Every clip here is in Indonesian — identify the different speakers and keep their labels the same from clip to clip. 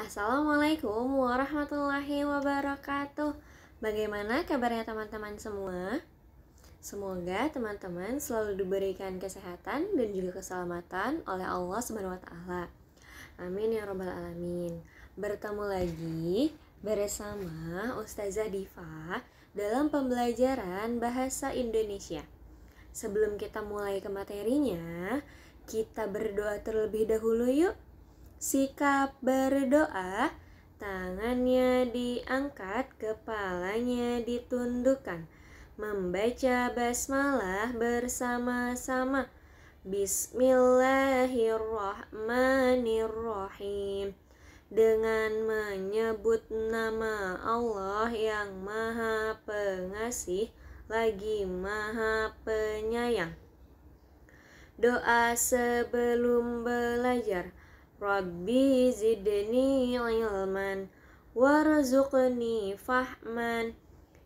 Speaker 1: Assalamualaikum warahmatullahi wabarakatuh. Bagaimana kabarnya teman-teman semua? Semoga teman-teman selalu diberikan kesehatan dan juga keselamatan oleh Allah Subhanahu wa taala. Amin ya rabbal alamin. Bertemu lagi bersama Ustazah Diva dalam pembelajaran bahasa Indonesia. Sebelum kita mulai ke materinya, kita berdoa terlebih dahulu yuk. Sikap berdoa, tangannya diangkat, kepalanya ditundukkan. Membaca basmalah bersama-sama. Bismillahirrahmanirrahim. Dengan menyebut nama Allah yang Maha Pengasih lagi Maha Penyayang. Doa sebelum belajar. Rabbi zidni ilman warzuqni fahman.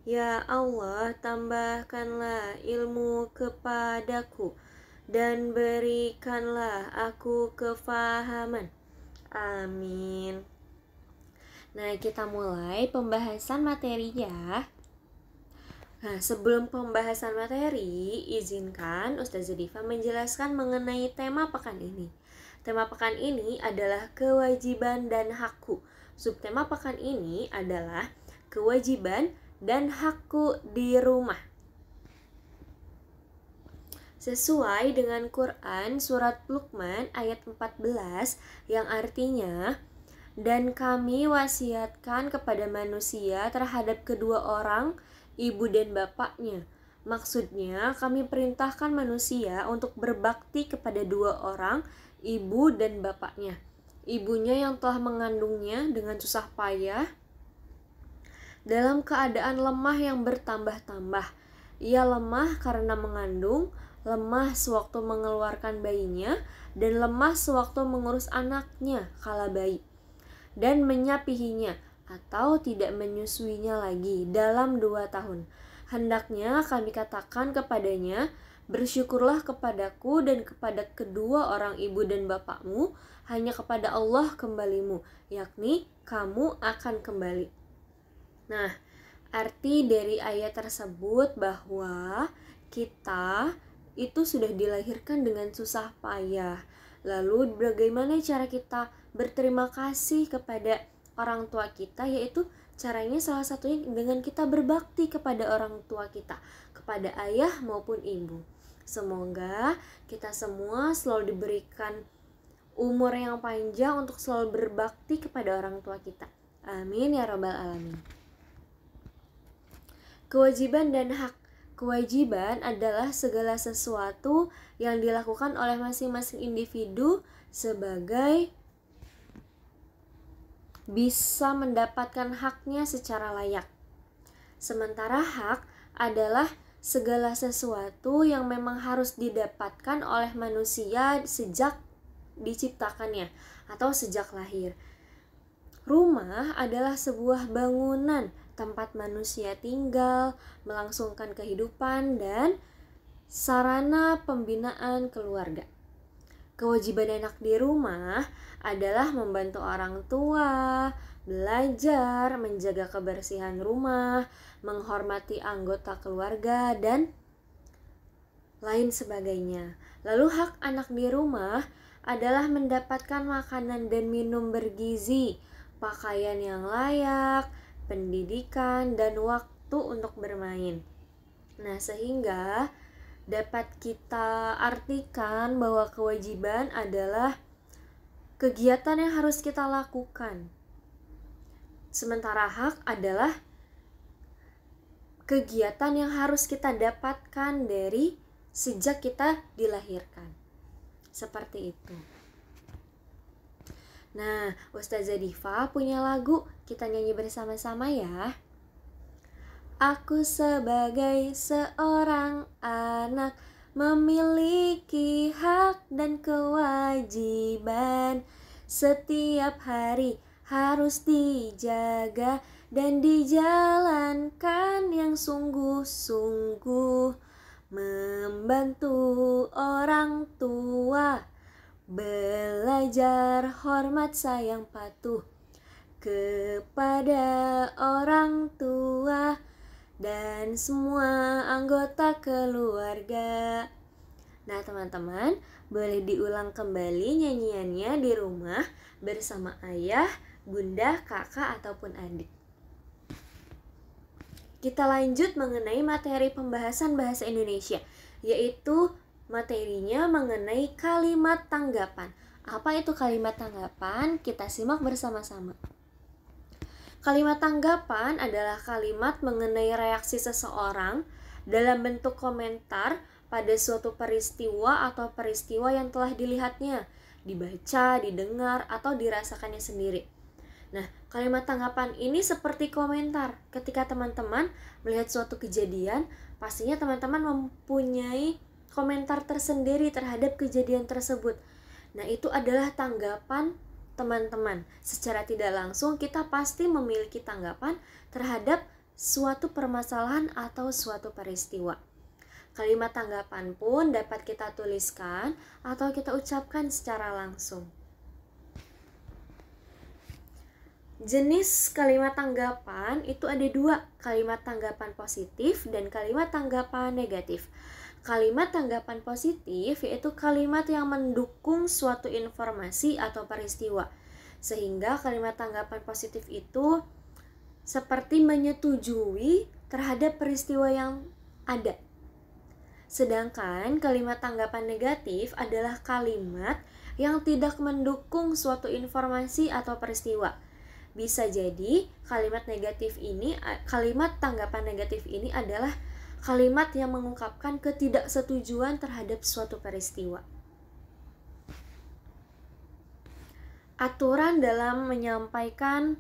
Speaker 1: Ya Allah, tambahkanlah ilmu kepadaku dan berikanlah aku kefahaman. Amin. Nah, kita mulai pembahasan materinya. Nah, sebelum pembahasan materi, izinkan Ustazah Diva menjelaskan mengenai tema pekan ini. Tema pekan ini adalah kewajiban dan hakku. Subtema pekan ini adalah kewajiban dan hakku di rumah. Sesuai dengan Quran surat Luqman ayat 14 yang artinya, dan kami wasiatkan kepada manusia terhadap kedua orang, ibu dan bapaknya. Maksudnya, kami perintahkan manusia untuk berbakti kepada dua orang, ibu dan bapaknya. Ibunya yang telah mengandungnya dengan susah payah dalam keadaan lemah yang bertambah-tambah. Ia lemah karena mengandung, lemah sewaktu mengeluarkan bayinya, dan lemah sewaktu mengurus anaknya kala bayi, dan menyapihinya atau tidak menyusuinya lagi dalam 2 tahun. Hendaknya kami katakan kepadanya, bersyukurlah kepadaku dan kepada kedua orang ibu dan bapakmu, hanya kepada Allah kembalimu, yakni kamu akan kembali. Nah, arti dari ayat tersebut bahwa kita itu sudah dilahirkan dengan susah payah. Lalu bagaimana cara kita berterima kasih kepada orang tua kita, yaitu caranya salah satunya dengan kita berbakti kepada orang tua kita, kepada ayah maupun ibu. Semoga kita semua selalu diberikan umur yang panjang untuk selalu berbakti kepada orang tua kita. Amin ya rabbal alamin. Kewajiban dan hak. Kewajiban adalah segala sesuatu yang dilakukan oleh masing-masing individu sebagai bisa mendapatkan haknya secara layak. Sementara hak adalah segala sesuatu yang memang harus didapatkan oleh manusia sejak diciptakannya atau sejak lahir. Rumah adalah sebuah bangunan tempat manusia tinggal, melangsungkan kehidupan, dan sarana pembinaan keluarga. Kewajiban anak di rumah adalah membantu orang tua, belajar, menjaga kebersihan rumah, menghormati anggota keluarga, dan lain sebagainya. Lalu hak anak di rumah adalah mendapatkan makanan dan minum bergizi, pakaian yang layak, pendidikan, dan waktu untuk bermain. Nah, sehingga dapat kita artikan bahwa kewajiban adalah kegiatan yang harus kita lakukan. Sementara hak adalah kegiatan yang harus kita dapatkan dari sejak kita dilahirkan. Seperti itu. Nah, Ustazah Diva punya lagu, kita nyanyi bersama-sama ya. Aku sebagai seorang anak memiliki hak dan kewajiban. Setiap hari harus dijaga dan dijalankan yang sungguh-sungguh. Membantu orang tua, belajar hormat sayang patuh, kepada orang tua dan semua anggota keluarga. Nah teman-teman, boleh diulang kembali nyanyiannya di rumah bersama ayah, bunda, kakak, ataupun adik. Kita lanjut mengenai materi pembahasan bahasa Indonesia, yaitu materinya mengenai kalimat tanggapan. Apa itu kalimat tanggapan? Kita simak bersama-sama. Kalimat tanggapan adalah kalimat mengenai reaksi seseorang dalam bentuk komentar pada suatu peristiwa atau peristiwa yang telah dilihatnya, dibaca, didengar, atau dirasakannya sendiri. Nah, kalimat tanggapan ini seperti komentar. Ketika teman-teman melihat suatu kejadian, pastinya teman-teman mempunyai komentar tersendiri terhadap kejadian tersebut. Nah, itu adalah tanggapan teman-teman. Secara tidak langsung kita pasti memiliki tanggapan terhadap suatu permasalahan atau suatu peristiwa. Kalimat tanggapan pun dapat kita tuliskan atau kita ucapkan secara langsung. Jenis kalimat tanggapan itu ada dua, kalimat tanggapan positif dan kalimat tanggapan negatif. Kalimat tanggapan positif yaitu kalimat yang mendukung suatu informasi atau peristiwa. Sehingga kalimat tanggapan positif itu seperti menyetujui terhadap peristiwa yang ada. Sedangkan kalimat tanggapan negatif adalah kalimat yang tidak mendukung suatu informasi atau peristiwa. Bisa jadi kalimat tanggapan negatif ini adalah kalimat yang mengungkapkan ketidaksetujuan terhadap suatu peristiwa. Aturan dalam menyampaikan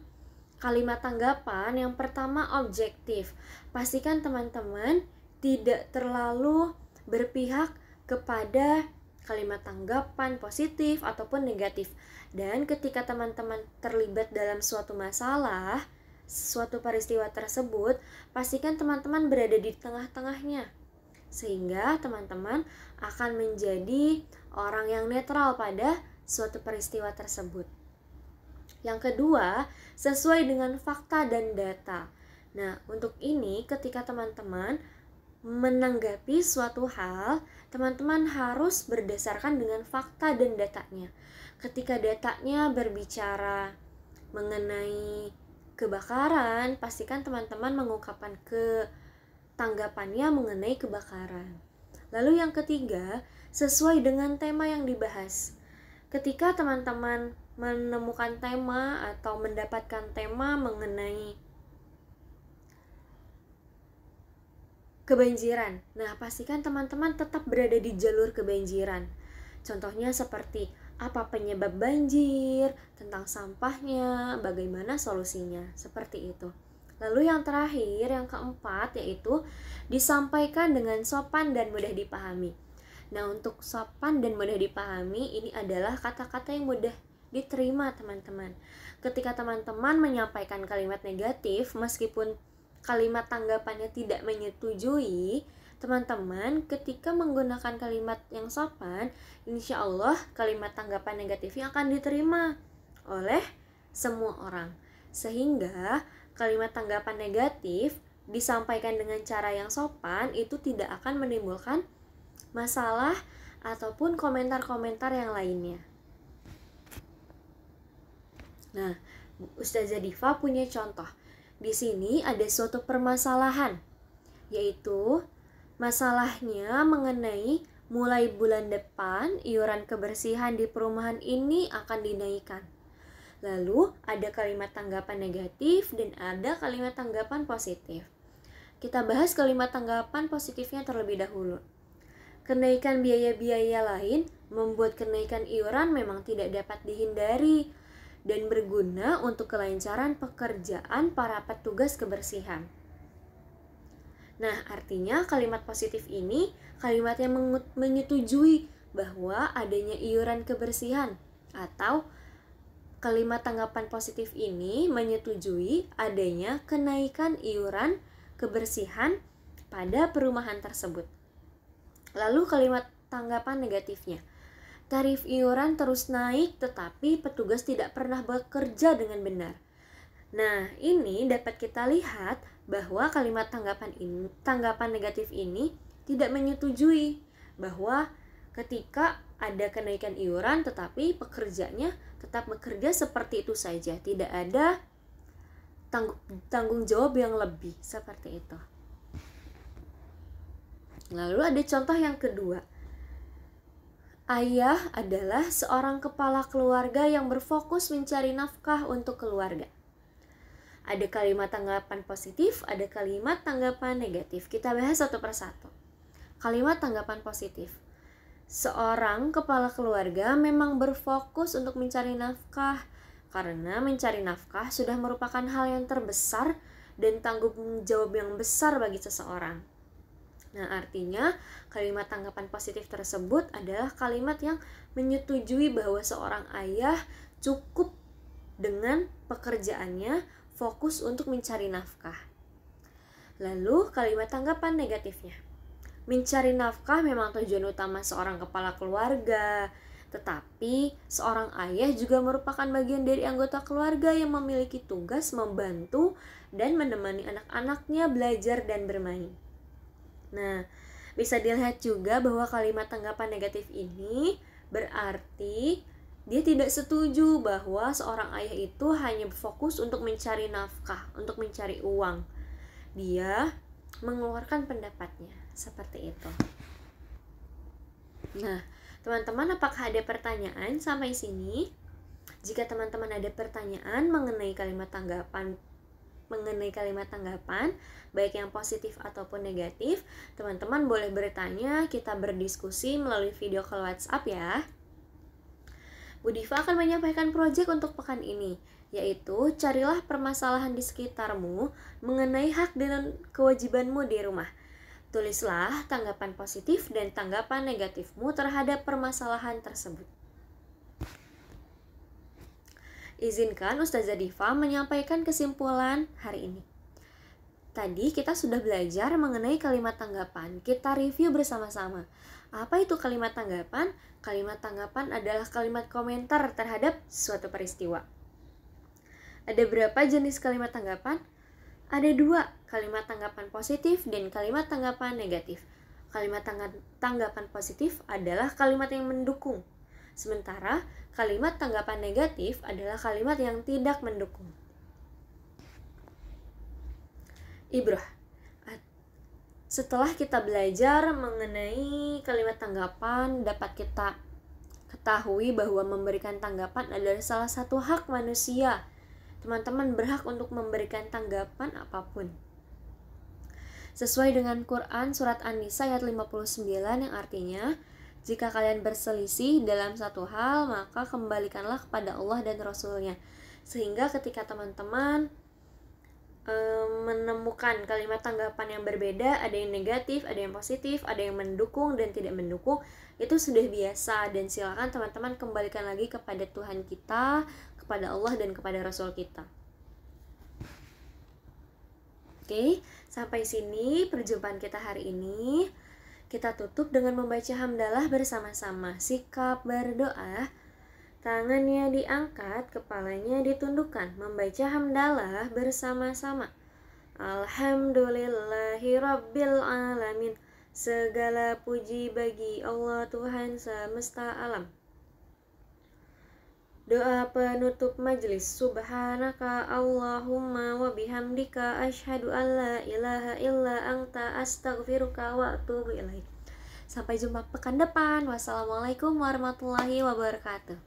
Speaker 1: kalimat tanggapan yang pertama objektif. Pastikan teman-teman tidak terlalu berpihak kepada kalimat tanggapan positif ataupun negatif. Dan ketika teman-teman terlibat dalam suatu masalah, suatu peristiwa tersebut, pastikan teman-teman berada di tengah-tengahnya. Sehingga teman-teman akan menjadi orang yang netral pada suatu peristiwa tersebut. Yang kedua, sesuai dengan fakta dan data. Nah, untuk ini ketika teman-teman menanggapi suatu hal, teman-teman harus berdasarkan dengan fakta dan datanya. Ketika datanya berbicara mengenai kebakaran, pastikan teman-teman mengungkapkan tanggapannya mengenai kebakaran. Lalu yang ketiga, sesuai dengan tema yang dibahas. Ketika teman-teman menemukan tema atau mendapatkan tema mengenai kebanjiran, nah pastikan teman-teman tetap berada di jalur kebanjiran. Contohnya seperti apa penyebab banjir, tentang sampahnya, bagaimana solusinya, seperti itu. Lalu yang terakhir, yang keempat, yaitu disampaikan dengan sopan dan mudah dipahami. Nah, untuk sopan dan mudah dipahami, ini adalah kata-kata yang mudah diterima teman-teman. Ketika teman-teman menyampaikan kalimat negatif, meskipun kalimat tanggapannya tidak menyetujui, teman-teman ketika menggunakan kalimat yang sopan, insya Allah kalimat tanggapan negatifnya akan diterima oleh semua orang. Sehingga kalimat tanggapan negatif disampaikan dengan cara yang sopan itu tidak akan menimbulkan masalah ataupun komentar-komentar yang lainnya. Nah, Ustazah Diva punya contoh. Di sini ada suatu permasalahan, yaitu masalahnya mengenai mulai bulan depan iuran kebersihan di perumahan ini akan dinaikkan. Lalu ada kalimat tanggapan negatif dan ada kalimat tanggapan positif. Kita bahas kalimat tanggapan positifnya terlebih dahulu. Kenaikan biaya-biaya lain membuat kenaikan iuran memang tidak dapat dihindari dan berguna untuk kelancaran pekerjaan para petugas kebersihan. Nah, artinya kalimat positif ini kalimat yang menyetujui bahwa adanya iuran kebersihan, atau kalimat tanggapan positif ini menyetujui adanya kenaikan iuran kebersihan pada perumahan tersebut. Lalu kalimat tanggapan negatifnya, tarif iuran terus naik tetapi petugas tidak pernah bekerja dengan benar. Nah, ini dapat kita lihat bahwa kalimat tanggapan negatif ini tidak menyetujui bahwa ketika ada kenaikan iuran tetapi pekerjanya tetap bekerja seperti itu saja, tidak ada tanggung jawab yang lebih, seperti itu. Lalu ada contoh yang kedua. Ayah adalah seorang kepala keluarga yang berfokus mencari nafkah untuk keluarga. Ada kalimat tanggapan positif, ada kalimat tanggapan negatif. Kita bahas satu persatu. Kalimat tanggapan positif. Seorang kepala keluarga memang berfokus untuk mencari nafkah, karena mencari nafkah sudah merupakan hal yang terbesar dan tanggung jawab yang besar bagi seseorang. Nah, artinya kalimat tanggapan positif tersebut adalah kalimat yang menyetujui bahwa seorang ayah cukup dengan pekerjaannya, fokus untuk mencari nafkah. Lalu kalimat tanggapan negatifnya. Mencari nafkah memang tujuan utama seorang kepala keluarga, tetapi seorang ayah juga merupakan bagian dari anggota keluarga yang memiliki tugas membantu dan menemani anak-anaknya belajar dan bermain. Nah, bisa dilihat juga bahwa kalimat tanggapan negatif ini berarti dia tidak setuju bahwa seorang ayah itu hanya fokus untuk mencari nafkah, untuk mencari uang. Dia mengeluarkan pendapatnya, seperti itu. Nah, teman-teman, apakah ada pertanyaan sampai sini? Jika teman-teman ada pertanyaan mengenai kalimat tanggapan, baik yang positif ataupun negatif, teman-teman boleh bertanya, kita berdiskusi melalui video call WhatsApp ya. Bu Diva akan menyampaikan proyek untuk pekan ini, yaitu carilah permasalahan di sekitarmu mengenai hak dan kewajibanmu di rumah. Tulislah tanggapan positif dan tanggapan negatifmu terhadap permasalahan tersebut. Izinkan Ustazah Diva menyampaikan kesimpulan hari ini. Tadi kita sudah belajar mengenai kalimat tanggapan. Kita review bersama-sama. Apa itu kalimat tanggapan? Kalimat tanggapan adalah kalimat komentar terhadap suatu peristiwa. Ada berapa jenis kalimat tanggapan? Ada 2, kalimat tanggapan positif dan kalimat tanggapan negatif. Kalimat tanggapan positif adalah kalimat yang mendukung. Sementara kalimat tanggapan negatif adalah kalimat yang tidak mendukung. Ibrah, setelah kita belajar mengenai kalimat tanggapan, dapat kita ketahui bahwa memberikan tanggapan adalah salah satu hak manusia. Teman-teman berhak untuk memberikan tanggapan apapun. Sesuai dengan Quran surat An-Nisa ayat 59 yang artinya, jika kalian berselisih dalam satu hal, maka kembalikanlah kepada Allah dan Rasul-Nya. Sehingga ketika teman-teman menemukan kalimat tanggapan yang berbeda, ada yang negatif, ada yang positif, ada yang mendukung dan tidak mendukung, itu sudah biasa. Dan silakan teman-teman kembalikan lagi kepada Tuhan kita, kepada Allah dan kepada Rasul kita. Oke, sampai sini perjumpaan kita hari ini. Kita tutup dengan membaca hamdalah bersama-sama. Sikap berdoa, tangannya diangkat, kepalanya ditundukkan. Membaca hamdalah bersama-sama. Alhamdulillahirabbil alamin. Segala puji bagi Allah Tuhan semesta alam. Doa penutup majelis. Subhanaka Allahumma wa bihamdika asyhadu an la ilaha illa anta astaghfiruka wa atubu ilaik. Sampai jumpa pekan depan. Wassalamualaikum warahmatullahi wabarakatuh.